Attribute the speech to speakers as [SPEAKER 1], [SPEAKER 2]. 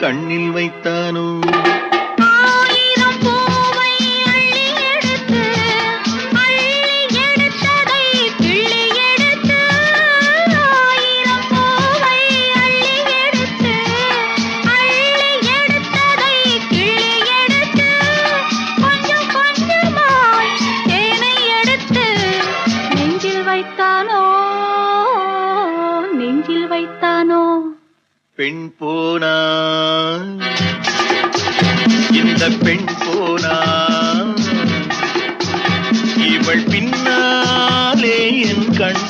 [SPEAKER 1] கண்ணில் வைத்தானோ?
[SPEAKER 2] நெஞ்சில் வைத்தானோ?
[SPEAKER 1] பெண் போனா, இந்த பெண் போனா, இவள் பின்னாலே என் கண்